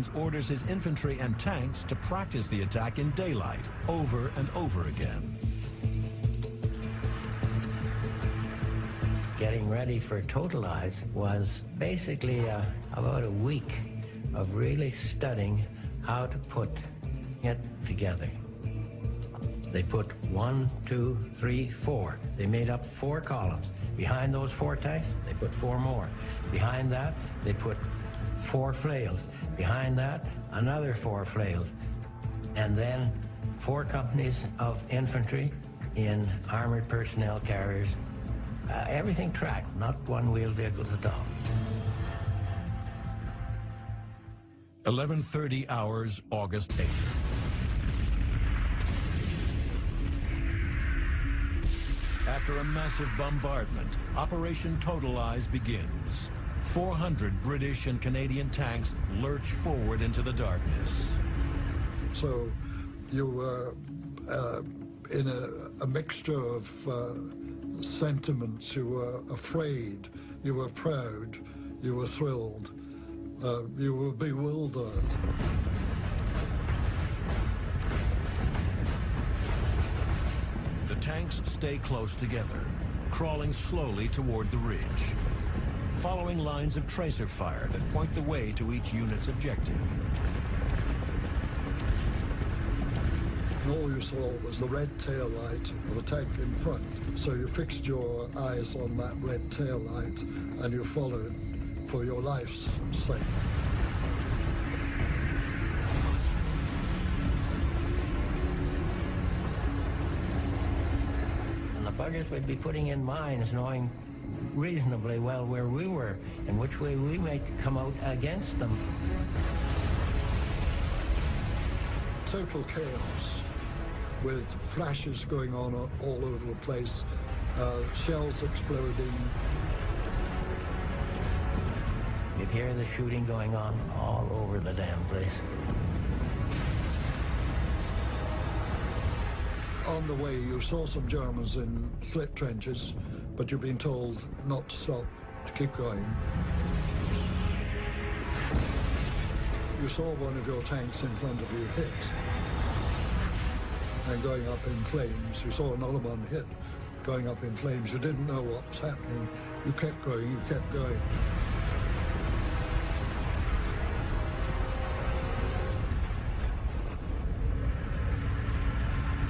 Germans orders his infantry and tanks to practice the attack in daylight over and over again. Getting ready for Totalize was basically about a week of really studying how to put it together. They put 1, 2, 3, 4. They made up 4 columns. Behind those 4 tanks, they put 4 more. Behind that, they put 4 flails. Behind that, another 4 flails. And then 4 companies of infantry in armored personnel carriers. Everything tracked, not one-wheeled vehicles at all. 11:30 hours, August 8th. After a massive bombardment, Operation Totalize begins. 400 British and Canadian tanks lurch forward into the darkness. So you were in a mixture of sentiments. You were afraid, you were proud, you were thrilled, you were bewildered. The tanks stay close together, crawling slowly toward the ridge, following lines of tracer fire that point the way to each unit's objective. And all you saw was the red tail light of a tank in front. So you fixed your eyes on that red tail light and you followed for your life's sake. And the buggers would be putting in mines knowing reasonably well where we were and which way we might come out against them. Total chaos, with flashes going on all over the place, shells exploding. You'd hear the shooting going on all over the damn place. On the way, you saw some Germans in slit trenches, but you've been told not to stop, to keep going. You saw one of your tanks in front of you hit and going up in flames. You saw another one hit, going up in flames. You didn't know what was happening. You kept going, you kept going.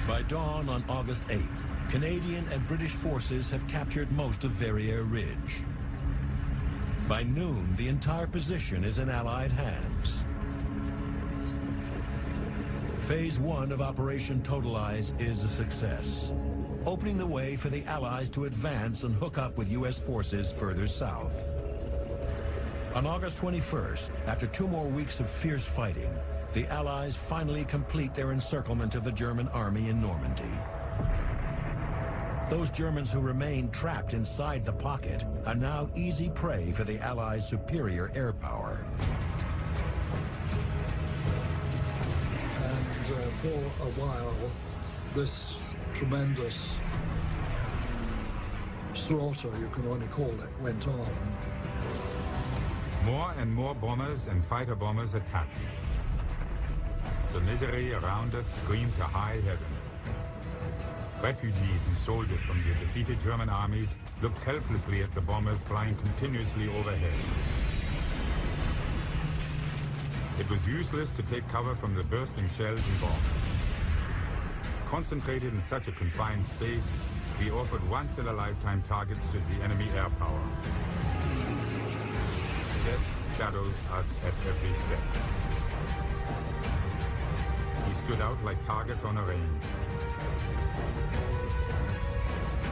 By dawn on August 8th, Canadian and British forces have captured most of Verrières Ridge. By noon, the entire position is in Allied hands. Phase 1 of Operation Totalize is a success, opening the way for the Allies to advance and hook up with U.S. forces further south. On August 21st, after 2 more weeks of fierce fighting, the Allies finally complete their encirclement of the German army in Normandy. Those Germans who remained trapped inside the pocket are now easy prey for the Allies' superior air power. For a while, this tremendous slaughter, you can only call it, went on. More and more bombers and fighter bombers attacked. The misery around us screamed to high heaven. Refugees and soldiers from the defeated German armies looked helplessly at the bombers flying continuously overhead. It was useless to take cover from the bursting shells and bombs. Concentrated in such a confined space, we offered once-in-a-lifetime targets to the enemy air power. Death shadowed us at every step. We stood out like targets on a range.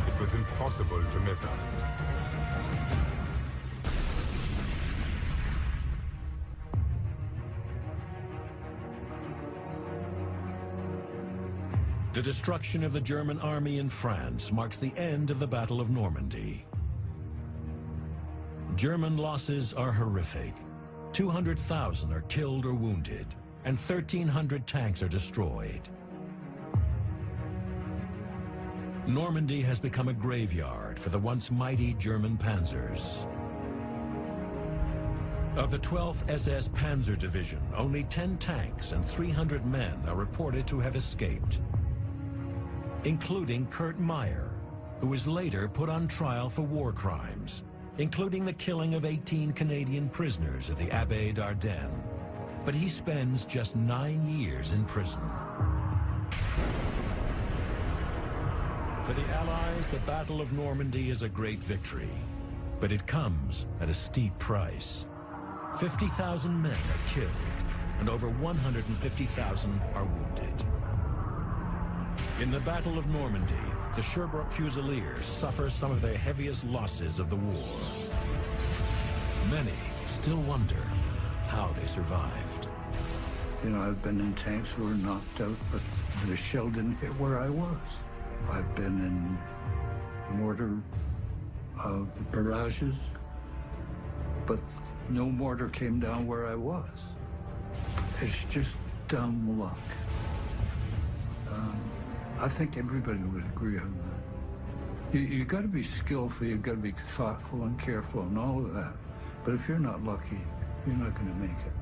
It was impossible to miss us. The destruction of the German army in France marks the end of the Battle of Normandy. German losses are horrific. 200,000 are killed or wounded, and 1,300 tanks are destroyed. Normandy has become a graveyard for the once mighty German panzers. Of the 12th SS Panzer Division, only 10 tanks and 300 men are reported to have escaped, including Kurt Meyer, who was later put on trial for war crimes, including the killing of 18 Canadian prisoners at the Abbaye d'Ardennes. But he spends just 9 years in prison. For the Allies, the Battle of Normandy is a great victory, but it comes at a steep price. 50,000 men are killed, and over 150,000 are wounded. In the Battle of Normandy, the Sherbrooke Fusiliers suffer some of the heaviest losses of the war. Many still wonder how they survived. You know, I've been in tanks who were knocked out, but the shell didn't hit where I was. I've been in mortar barrages, but no mortar came down where I was. It's just dumb luck. I think everybody would agree on that. You got to be skillful, you got to be thoughtful and careful and all of that. But if you're not lucky, you're not going to make it.